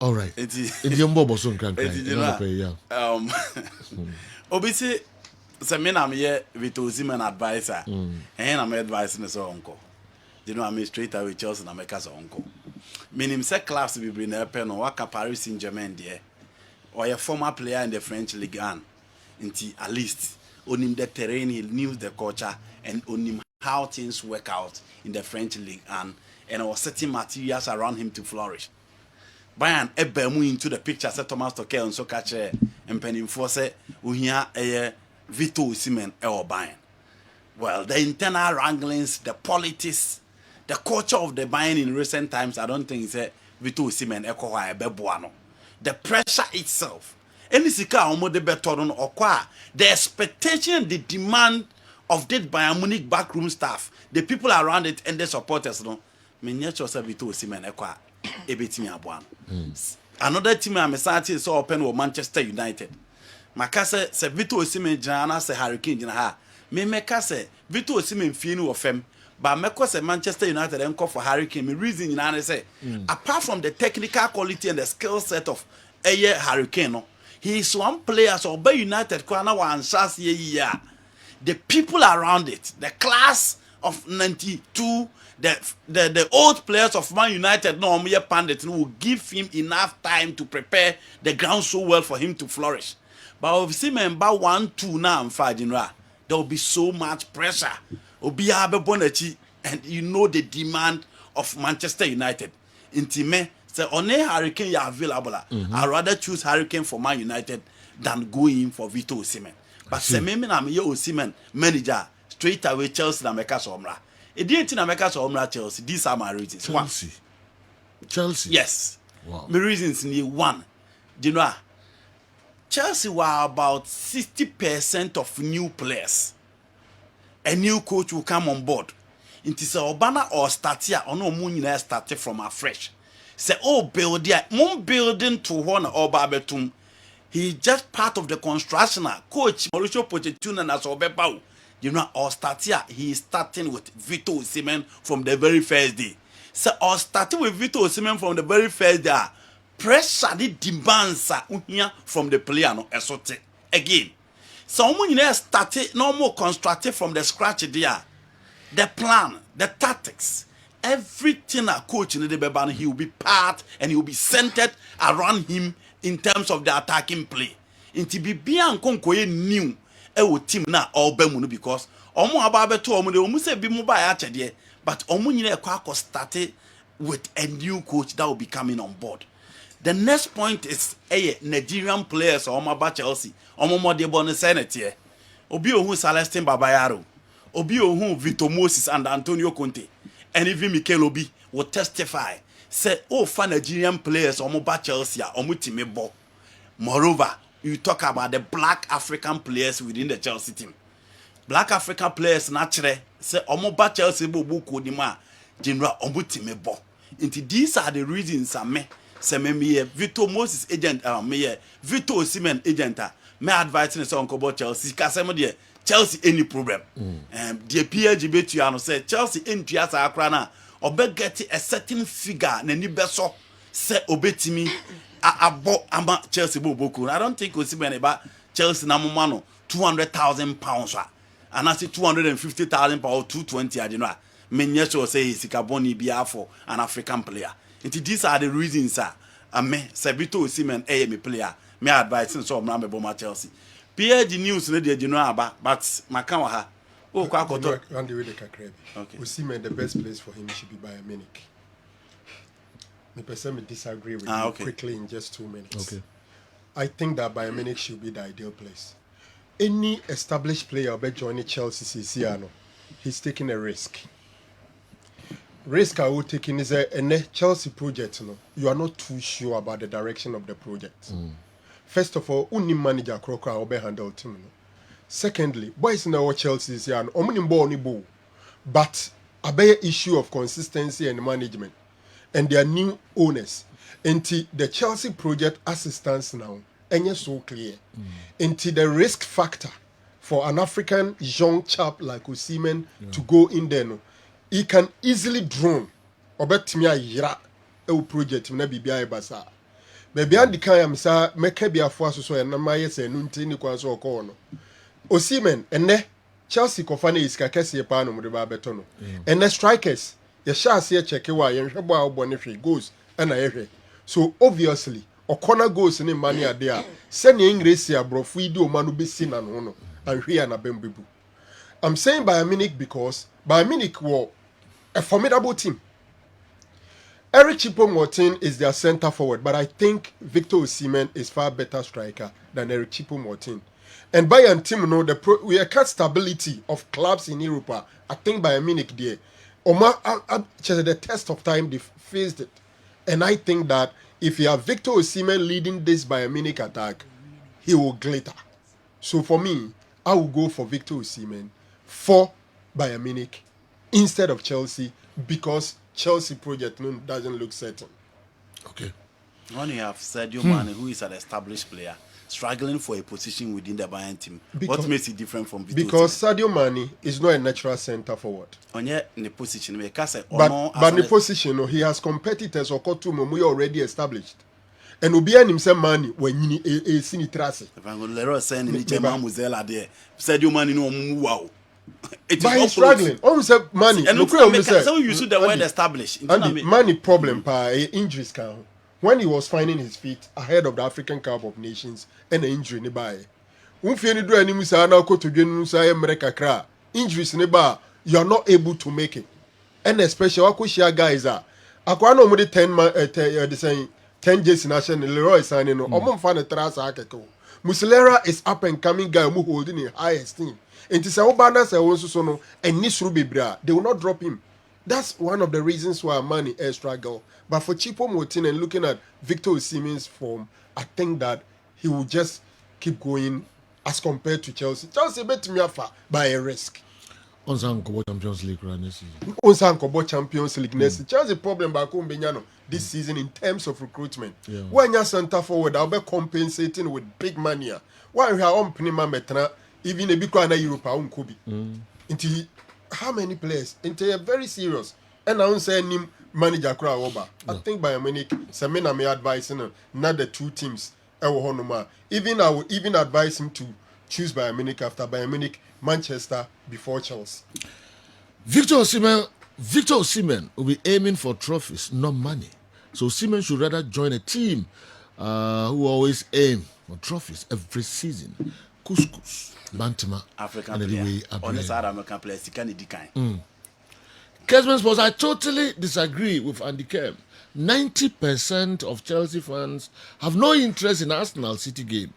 All right. Indian Bobo soon can cry. Obviously, I'm here with Osimhen advisor, and I'm advising his uncle. I'm straight away Chelsea and America's uncle. Meaning, say class will bring a pen or work at Paris Saint-Germain there, or a former player in the French Ligue 1. Until at least on him the terrain, he knew the culture and on him how things work out in the French League and I was setting materials around him to flourish. Bayern ebemu into the picture said Thomas Tuchel and so catch and penny for say we hear a Victor Osimhen or Bayern. Well, the internal wranglings, the politics, the culture of the Bayern in recent times, I don't think it's a Victor Osimhen echo bebuano. The pressure itself. Any sika omo de betoron okwa the expectation, the demand of that Bayern Munich backroom staff, the people around it and the supporters no. Me nyetcho say Victor Osimhen ekwa ebetimi aboan. Another team I'm excited so open with Manchester United. Makase se Victor Osimhen jana se Hurricane jina ha. Me meka se Victor Osimhen fienu ofem. But meko se Manchester United enko for Hurricane. Me reason jina say apart from the technical quality and the skill set of Hurricane no, he is one player so by United kwa na wa ansas ye. The people around it, the class of 92, the old players of Man United, no mere pandit, will give him enough time to prepare the ground so well for him to flourish. But if see member 1-2 now and 5, there will be so much pressure. And you know the demand of Manchester United. Intime, say on a Hurricane you are available. I'd rather choose Hurricane for Man United than go in for Victor Osimhen. But se me na me Osimhen manager straight away Chelsea na meka so omra. E didn't na meka so omra Chelsea. These are my reasons. Chelsea. Yes. Wow. My reasons ni one. Do you know? Chelsea were about 60% of new players. A new coach will come on board. It is a Obana or start here or no moon started from afresh. Say build here, moon building to one or Barbetum. He just part of the construction. Coach Mauricio Pochettino and Asobepau. You know, our start here, he is starting with Victor Osimhen from the very first day. So, our starting with Victor Osimhen from the very first day. Pressure the demands from the player no esote again. So, when you started no more constructed from the scratch there. The plan, the tactics, everything a coach in the Beban, he will be part and he will be centered around him. In terms of the attacking play, inti bibia nkonkoye new team na obemunu because omo ababeto omo de omo se bi mu ba ya chede but omo nyina ekwa started with a new coach that will be coming on board. The next point is Nigerian players omo ba Chelsea omo mo de bon senate obi ohun Celestine Babayaro, obi ohun Victor Moses and Antonio Conte, and even Mikel Obi will testify. Say, for Nigerian players, omo Chelsea, omo team bo. Moreover, you talk about the black African players within the Chelsea team. Black African players naturally say omo Chelsea bo kodima general omo team bo. Into these are the reasons say me Victor Moses agent me Victor Osimhen agent me advising say on about Chelsea kasemo de Chelsea any problem. The PLG betu ano say Chelsea entua sa akra na obe get a certain figure na ni beso se obetimi abo ama Chelsea boboku. I don't think Osimhen about Chelsea na mo no 200,000 pounds and I say 250,000 pounds 220 I don't know. Menye so say sika boni bia for an African player. These are the reasons me say Victor Osimhen me player. Me advice so na me bo ma Chelsea. PLG news na dey know about but maka wa ha. Andy okay. Osimhen, the best place for him should be Bayern Munich. Me person disagree with you quickly in just 2 minutes. Okay. I think that Bayern Munich should be the ideal place. Any established player will be joining Chelsea Ciano. He's taking a risk. Risk I will taking is a Chelsea project. No, you are not too sure about the direction of the project. First of all, only manager Crocker will be handled team. No. Secondly, boys in our Chelsea is here, but a bigger issue of consistency and management, and their new owners. Into the Chelsea project assistance now, and you're so clear. Into the risk factor for an African young chap like Osimhen to go in there, no, he can easily drone. Obet me a yira project, maybe be a basa. Baby Andy Kerm sa make be afo so e na maye se nu nti ni kwan so ko no. Osimhen ene Chelsea kofane iska kese pa no de ba beto no. Ene strikers ye sha ase cheke wa ye hwebo a obo ne hwe goals na ye hwe. So obviously okona goals ni mani ade a se ne English abrofo idi o manu besi na no no. Ahwe na bembebu. I'm saying Bayern Munich because Bayern Munich were a formidable team. Eric Choupo-Moting is their center forward, but I think Victor Osimhen is far better striker than Eric Choupo-Moting. And Bayern team, we have stability of clubs in Europe. I think Bayern Munich there. The test of time, they faced it. And I think that if you have Victor Osimhen leading this Bayern Munich attack, he will glitter. So for me, I will go for Victor Osimhen for Bayern Munich instead of Chelsea because Chelsea project doesn't look certain. Okay. When you have Sadio Mane, who is an established player, struggling for a position within the Bayern team, what makes it different from Victor because Osimhen? Sadio Mane is not a natural center forward. On the position, but the position, he has competitors or we already established. And Obian himself Mane when you see ni trase. If I'm going to say any German Muzela there, Sadio Mane no wow. But he's struggling. Almost Mane. And look at so you should the word established. Mane problem injuries can. When he was finding his feet ahead of the African Cup of Nations and the injury nearby. Unfieni do any musa na ko to dwenu musa America kra. Injuries nearby, you are not able to make it. And especially what guys are. Akwa no mo de 10 J's national Leroy Sané no. Omo fa na trasa akeko. Muslera is up and coming guy who holding in high esteem. And to say Obana say wonso so no and Nisru Bibra, they will not drop him. That's one of the reasons why Mane air struggle. But for Choupo-Moting and looking at Victor Osimhen's form, I think that he will just keep going as compared to Chelsea. Chelsea bet me off by a risk. Onsan Kobo Champions League next season. Onsan Kobo Champions League next season. Chelsea problem back home Benyano this season in terms of recruitment. Yeah. When you're center forward, I'll be compensating with big money. Why we are on Pnima Metra, even a big one Europe, I won't be. Into how many players? Into a very serious. And I won't say any manager crowd over. I think Bayern Munich, Semena may advise not the two teams. Even I would even advise him to choose Bayern Munich after Bayern Munich, Manchester before Chelsea. Victor Osimhen will be aiming for trophies, not money. So Osimhen should rather join a team who always aim for trophies every season. Couscous, Bantima, African player. On the side American players, he can't decline. Kessben Sports, I totally disagree with Andy Kerm. 90% of Chelsea fans have no interest in Arsenal City game.